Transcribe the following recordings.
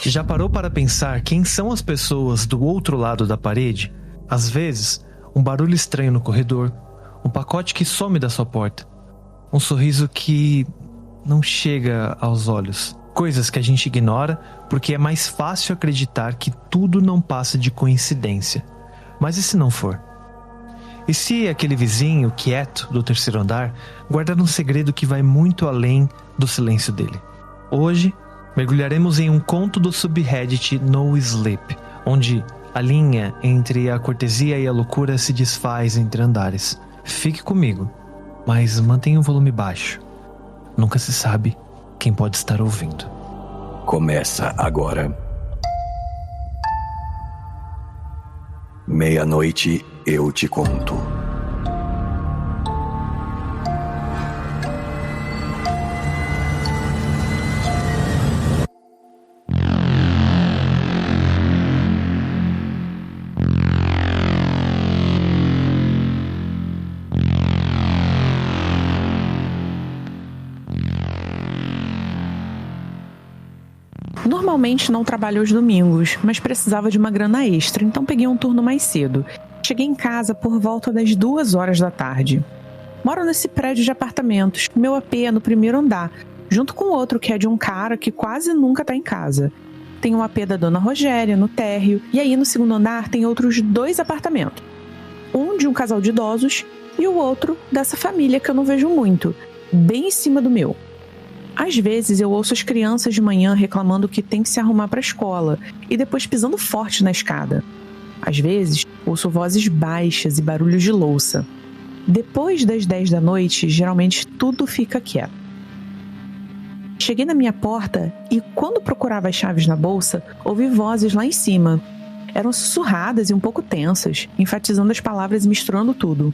Já parou para pensar quem são as pessoas do outro lado da parede? Às vezes, um barulho estranho no corredor, um pacote que some da sua porta, um sorriso que não chega aos olhos. Coisas que a gente ignora porque é mais fácil acreditar que tudo não passa de coincidência. Mas e se não for? E se aquele vizinho quieto do terceiro andar guardar um segredo que vai muito além do silêncio dele? Hoje, mergulharemos em um conto do subreddit No Sleep, onde a linha entre a cortesia e a loucura se desfaz entre andares. Fique comigo, mas mantenha o volume baixo. Nunca se sabe quem pode estar ouvindo. Começa agora. Meia-noite eu te conto. Normalmente não trabalho aos domingos, mas precisava de uma grana extra, então peguei um turno mais cedo. Cheguei em casa por volta das 2 horas da tarde. Moro nesse prédio de apartamentos, meu AP é no primeiro andar, junto com outro que é de um cara que quase nunca tá em casa. Tem um AP da Dona Rogéria no térreo, e aí no segundo andar tem outros 2 apartamentos. Um de um casal de idosos e o outro dessa família que eu não vejo muito, bem em cima do meu. Às vezes eu ouço as crianças de manhã reclamando que tem que se arrumar para a escola e depois pisando forte na escada. Às vezes ouço vozes baixas e barulhos de louça. Depois das 10 da noite, geralmente tudo fica quieto. Cheguei na minha porta e quando procurava as chaves na bolsa, ouvi vozes lá em cima. Eram sussurradas e um pouco tensas, enfatizando as palavras e misturando tudo.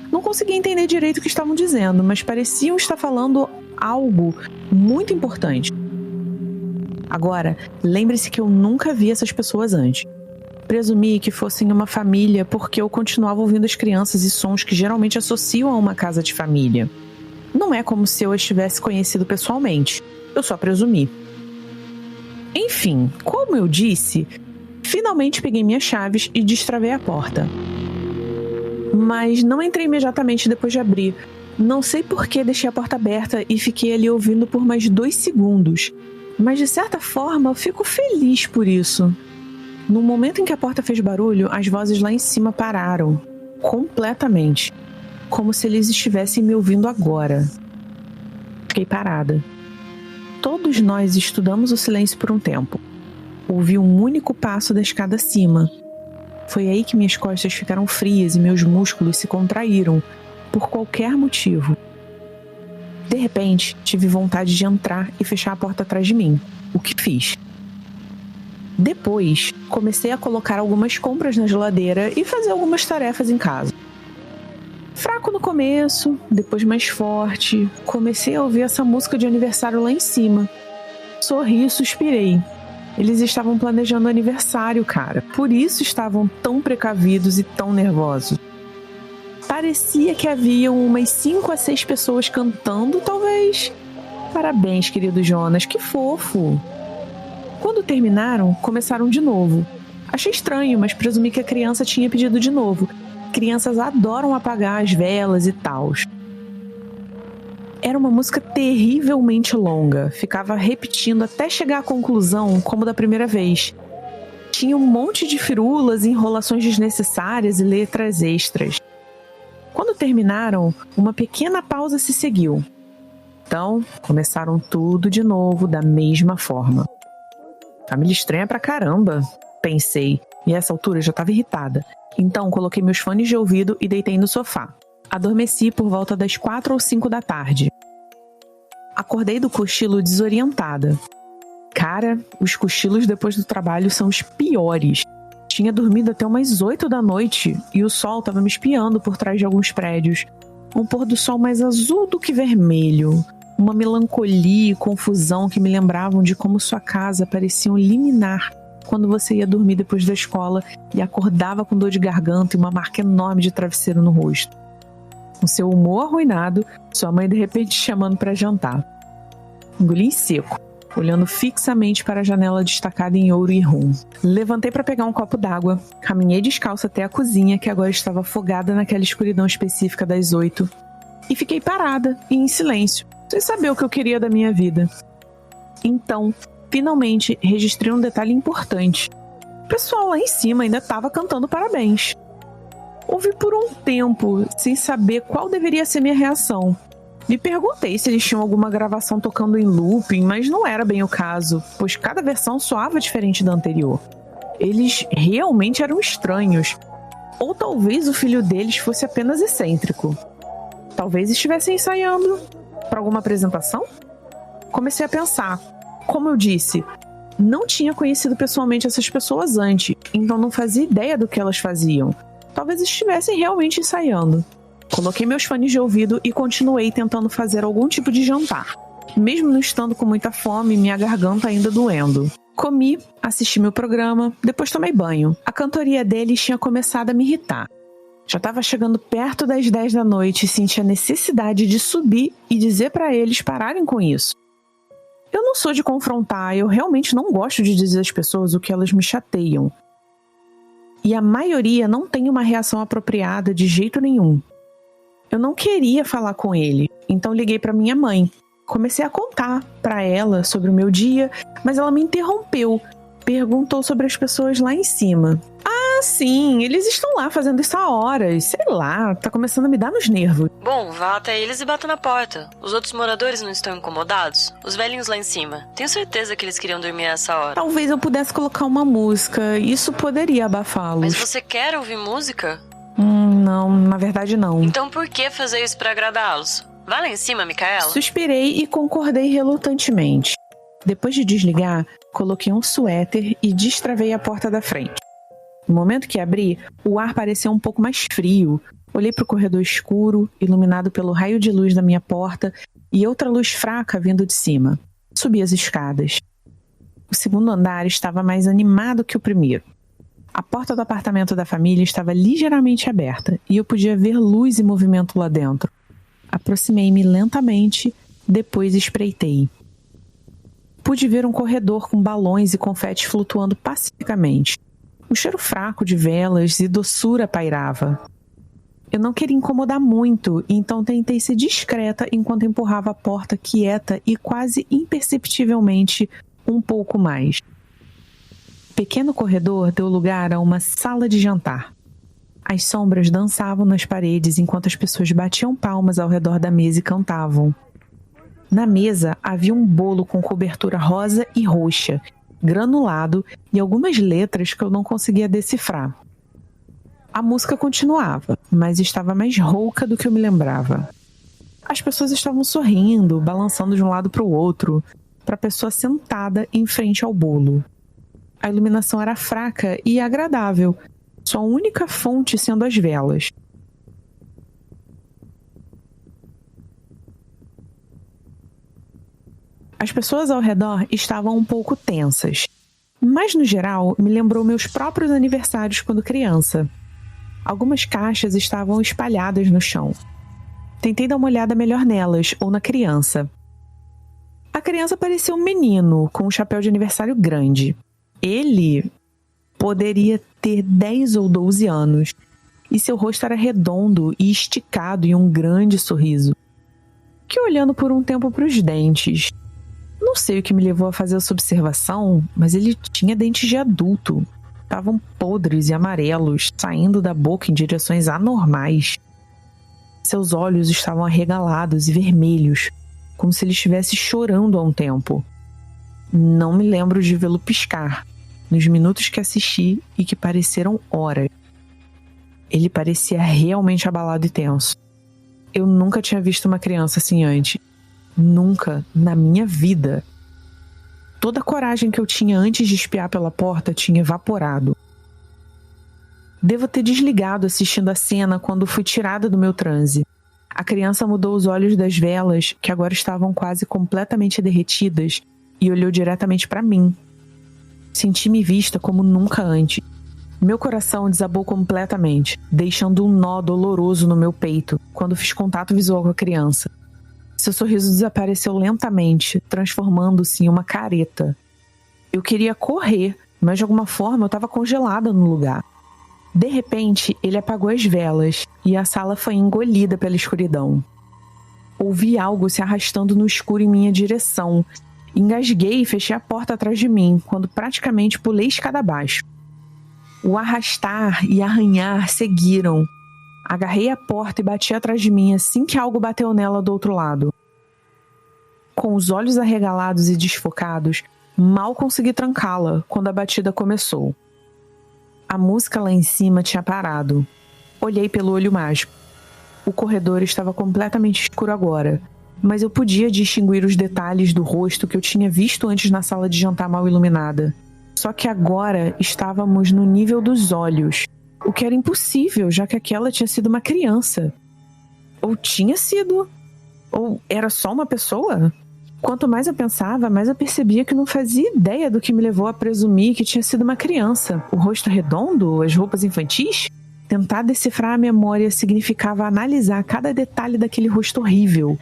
Não conseguia entender direito o que estavam dizendo, mas pareciam estar falando algo muito importante. Agora, lembre-se que eu nunca vi essas pessoas antes. Presumi que fossem uma família porque eu continuava ouvindo as crianças e sons que geralmente associam a uma casa de família. Não é como se eu as tivesse conhecido pessoalmente. Eu só presumi. Enfim, como eu disse, finalmente peguei minhas chaves e destravei a porta. Mas não entrei imediatamente depois de abrir. Não sei por que deixei a porta aberta e fiquei ali ouvindo por mais 2 segundos. Mas de certa forma eu fico feliz por isso. No momento em que a porta fez barulho, as vozes lá em cima pararam. Completamente. Como se eles estivessem me ouvindo agora. Fiquei parada. Todos nós estudamos o silêncio por um tempo. Ouvi um único passo da escada acima. Foi aí que minhas costas ficaram frias e meus músculos se contraíram. Por qualquer motivo. De repente, tive vontade de entrar e fechar a porta atrás de mim, o que fiz. Depois, comecei a colocar algumas compras na geladeira e fazer algumas tarefas em casa. Fraco no começo, depois mais forte, comecei a ouvir essa música de aniversário lá em cima. Sorri e suspirei. Eles estavam planejando aniversário, cara. Por isso estavam tão precavidos e tão nervosos. Parecia que haviam umas 5 a 6 pessoas cantando, talvez. Parabéns, querido Jonas, que fofo. Quando terminaram, começaram de novo. Achei estranho, mas presumi que a criança tinha pedido de novo. Crianças adoram apagar as velas e tal. Era uma música terrivelmente longa. Ficava repetindo até chegar à conclusão, como da primeira vez. Tinha um monte de firulas, enrolações desnecessárias e letras extras. Quando terminaram, uma pequena pausa se seguiu. Então, começaram tudo de novo, da mesma forma. Família estranha pra caramba, pensei, e a essa altura eu já estava irritada. Então, coloquei meus fones de ouvido e deitei no sofá. Adormeci por volta das 4 ou 5 da tarde. Acordei do cochilo desorientada. Cara, os cochilos depois do trabalho são os piores. Tinha dormido até umas 8 da noite e o sol estava me espiando por trás de alguns prédios. Um pôr do sol mais azul do que vermelho. Uma melancolia e confusão que me lembravam de como sua casa parecia um liminar quando você ia dormir depois da escola e acordava com dor de garganta e uma marca enorme de travesseiro no rosto. Com seu humor arruinado, sua mãe de repente chamando para jantar. Engoli em seco. olhando fixamente para a janela destacada em ouro e rum. Levantei para pegar um copo d'água, caminhei descalça até a cozinha, que agora estava afogada naquela escuridão específica das 8, e fiquei parada e em silêncio, sem saber o que eu queria da minha vida. Então, finalmente, registrei um detalhe importante. O pessoal lá em cima ainda estava cantando parabéns. Ouvi por um tempo, sem saber qual deveria ser minha reação. Me perguntei se eles tinham alguma gravação tocando em looping, mas não era bem o caso, pois cada versão soava diferente da anterior. Eles realmente eram estranhos. Ou talvez o filho deles fosse apenas excêntrico. Talvez estivessem ensaiando para alguma apresentação? Comecei a pensar. Como eu disse, não tinha conhecido pessoalmente essas pessoas antes, então não fazia ideia do que elas faziam. Talvez estivessem realmente ensaiando. Coloquei meus fones de ouvido e continuei tentando fazer algum tipo de jantar. Mesmo não estando com muita fome, minha garganta ainda doendo. Comi, assisti meu programa, depois tomei banho. A cantoria deles tinha começado a me irritar. Já estava chegando perto das 10 da noite e senti a necessidade de subir e dizer para eles pararem com isso. Eu não sou de confrontar, eu realmente não gosto de dizer às pessoas o que elas me chateiam. E a maioria não tem uma reação apropriada de jeito nenhum. Eu não queria falar com ele, então liguei para minha mãe. Comecei a contar para ela sobre o meu dia, mas ela me interrompeu. Perguntou sobre as pessoas lá em cima. Ah, sim, eles estão lá fazendo isso há horas. Sei lá, tá começando a me dar nos nervos. Bom, vá até eles e bata na porta. Os outros moradores não estão incomodados? Os velhinhos lá em cima. Tenho certeza que eles queriam dormir a essa hora. Talvez eu pudesse colocar uma música. Isso poderia abafá-los. Mas você quer ouvir música? Não, na verdade não. Então por que fazer isso pra agradá-los? Vá lá em cima, Micaela. Suspirei e concordei relutantemente. Depois de desligar, coloquei um suéter e destravei a porta da frente. No momento que abri, o ar pareceu um pouco mais frio. Olhei para o corredor escuro, iluminado pelo raio de luz da minha porta e outra luz fraca vindo de cima. Subi as escadas. O segundo andar estava mais animado que o primeiro. A porta do apartamento da família estava ligeiramente aberta e eu podia ver luz e movimento lá dentro. Aproximei-me lentamente, depois espreitei. Pude ver um corredor com balões e confetes flutuando pacificamente. Um cheiro fraco de velas e doçura pairava. Eu não queria incomodar muito, então tentei ser discreta enquanto empurrava a porta quieta e quase imperceptivelmente um pouco mais. O pequeno corredor deu lugar a uma sala de jantar. As sombras dançavam nas paredes enquanto as pessoas batiam palmas ao redor da mesa e cantavam. Na mesa havia um bolo com cobertura rosa e roxa, granulado e algumas letras que eu não conseguia decifrar. A música continuava, mas estava mais rouca do que eu me lembrava. As pessoas estavam sorrindo, balançando de um lado para o outro, para a pessoa sentada em frente ao bolo. A iluminação era fraca e agradável, sua única fonte sendo as velas. As pessoas ao redor estavam um pouco tensas, mas no geral me lembrou meus próprios aniversários quando criança. Algumas caixas estavam espalhadas no chão. Tentei dar uma olhada melhor nelas ou na criança. A criança parecia um menino com um chapéu de aniversário grande. Ele poderia ter 10 ou 12 anos, e seu rosto era redondo e esticado em um grande sorriso. Fiquei olhando por um tempo para os dentes. Não sei o que me levou a fazer essa observação, mas ele tinha dentes de adulto. Estavam podres e amarelos, saindo da boca em direções anormais. Seus olhos estavam arregalados e vermelhos, como se ele estivesse chorando há um tempo. Não me lembro de vê-lo piscar, nos minutos que assisti e que pareceram horas. Ele parecia realmente abalado e tenso. Eu nunca tinha visto uma criança assim antes. Nunca na minha vida. Toda a coragem que eu tinha antes de espiar pela porta tinha evaporado. Devo ter desligado assistindo a cena quando fui tirada do meu transe. A criança mudou os olhos das velas, que agora estavam quase completamente derretidas, e olhou diretamente para mim. Senti-me vista como nunca antes. Meu coração desabou completamente, deixando um nó doloroso no meu peito quando fiz contato visual com a criança. Seu sorriso desapareceu lentamente, transformando-se em uma careta. Eu queria correr, mas de alguma forma eu estava congelada no lugar. De repente, ele apagou as velas e a sala foi engolida pela escuridão. Ouvi algo se arrastando no escuro em minha direção. Engasguei e fechei a porta atrás de mim, quando praticamente pulei escada abaixo. O arrastar e arranhar seguiram. Agarrei a porta e bati atrás de mim assim que algo bateu nela do outro lado. Com os olhos arregalados e desfocados, mal consegui trancá-la quando a batida começou. A música lá em cima tinha parado. Olhei pelo olho mágico. O corredor estava completamente escuro agora, mas eu podia distinguir os detalhes do rosto que eu tinha visto antes na sala de jantar mal iluminada. Só que agora estávamos no nível dos olhos, o que era impossível, já que aquela tinha sido uma criança. Ou tinha sido? Ou era só uma pessoa? Quanto mais eu pensava, mais eu percebia que não fazia ideia do que me levou a presumir que tinha sido uma criança. O rosto redondo? As roupas infantis? Tentar decifrar a memória significava analisar cada detalhe daquele rosto horrível,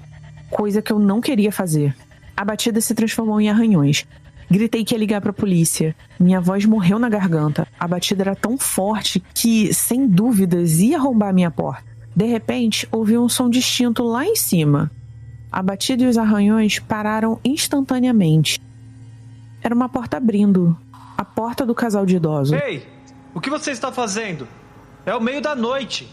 coisa que eu não queria fazer. A batida se transformou em arranhões. Gritei que ia ligar para a polícia. Minha voz morreu na garganta. A batida era tão forte que, sem dúvidas, ia arrombar minha porta. De repente, ouvi um som distinto lá em cima. A batida e os arranhões pararam instantaneamente. Era uma porta abrindo. A porta do casal de idosos. Ei! O que você está fazendo? É o meio da noite!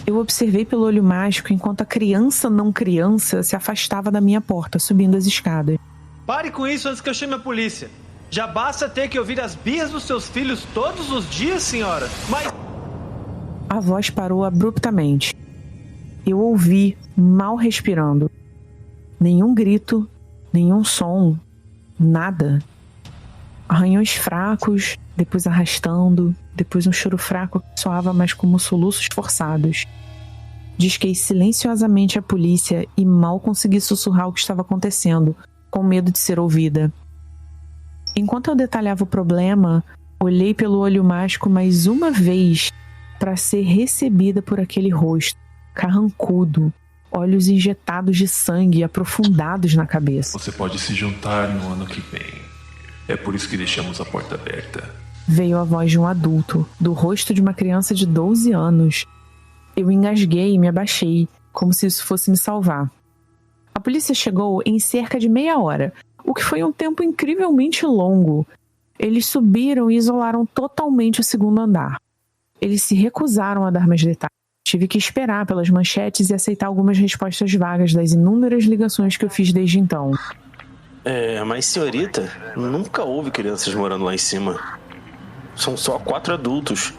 Eu observei pelo olho mágico enquanto a criança não criança se afastava da minha porta, subindo as escadas. Pare com isso antes que eu chame a polícia. Já basta ter que ouvir as birras dos seus filhos todos os dias, senhora. Mas... A voz parou abruptamente. Eu ouvi, mal respirando. Nenhum grito, nenhum som, nada. Arranhões fracos, depois arrastando, depois um choro fraco que soava mais como soluços forçados. Disquei silenciosamente a polícia e mal consegui sussurrar o que estava acontecendo, com medo de ser ouvida. Enquanto eu detalhava o problema, olhei pelo olho mágico mais uma vez para ser recebida por aquele rosto, carrancudo, olhos injetados de sangue e aprofundados na cabeça. Você pode se juntar no ano que vem. É por isso que deixamos a porta aberta. Veio a voz de um adulto, do rosto de uma criança de 12 anos. Eu engasguei e me abaixei, como se isso fosse me salvar. A polícia chegou em cerca de meia hora, o que foi um tempo incrivelmente longo. Eles subiram e isolaram totalmente o segundo andar. Eles se recusaram a dar mais detalhes. Tive que esperar pelas manchetes e aceitar algumas respostas vagas das inúmeras ligações que eu fiz desde então. Mas senhorita, nunca houve crianças morando lá em cima. São só 4 adultos,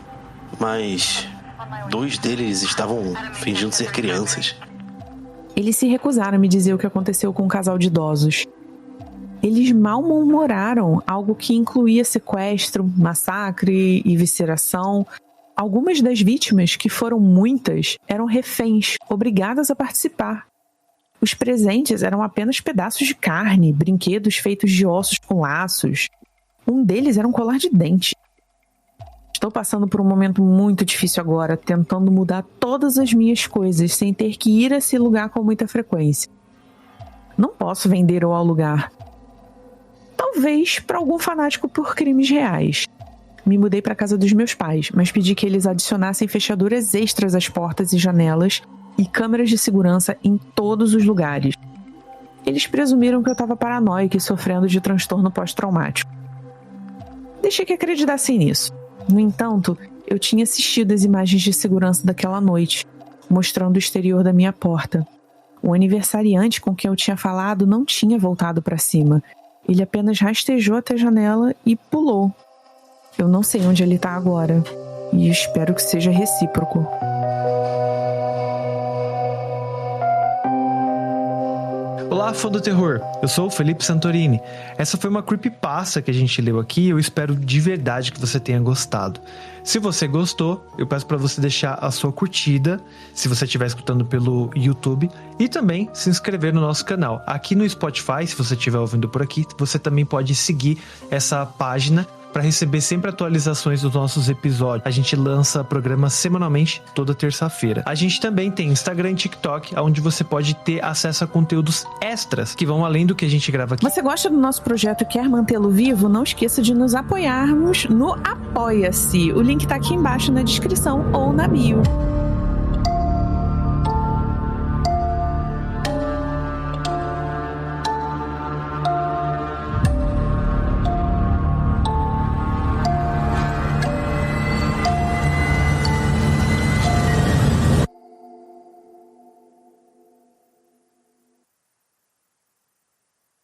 mas 2 deles estavam fingindo ser crianças. Eles se recusaram a me dizer o que aconteceu com um casal de idosos. Eles mal-humoraram, algo que incluía sequestro, massacre e visceração. Algumas das vítimas, que foram muitas, eram reféns, obrigadas a participar. Os presentes eram apenas pedaços de carne, brinquedos feitos de ossos com laços. Um deles era um colar de dente. Estou passando por um momento muito difícil agora, tentando mudar todas as minhas coisas sem ter que ir a esse lugar com muita frequência. Não posso vender ou alugar. Talvez para algum fanático por crimes reais. Me mudei para a casa dos meus pais, mas pedi que eles adicionassem fechaduras extras às portas e janelas e câmeras de segurança em todos os lugares. Eles presumiram que eu estava paranoica e sofrendo de transtorno pós-traumático. Deixei que acreditassem nisso. No entanto, eu tinha assistido as imagens de segurança daquela noite, mostrando o exterior da minha porta. O aniversariante com quem eu tinha falado não tinha voltado para cima. Ele apenas rastejou até a janela e pulou. Eu não sei onde ele está agora, e espero que seja recíproco. Olá, fã do terror. Eu sou o Felipe Santorini. Essa foi uma creepypasta que a gente leu aqui e eu espero de verdade que você tenha gostado. Se você gostou, eu peço para você deixar a sua curtida, se você estiver escutando pelo YouTube, e também se inscrever no nosso canal. Aqui no Spotify, se você estiver ouvindo por aqui, você também pode seguir essa página para receber sempre atualizações dos nossos episódios. A gente lança programa semanalmente, toda terça-feira. A gente também tem Instagram e TikTok, onde você pode ter acesso a conteúdos extras que vão além do que a gente grava aqui. Você gosta do nosso projeto e quer mantê-lo vivo? Não esqueça de nos apoiarmos no Apoia-se. O link tá aqui embaixo na descrição ou na bio.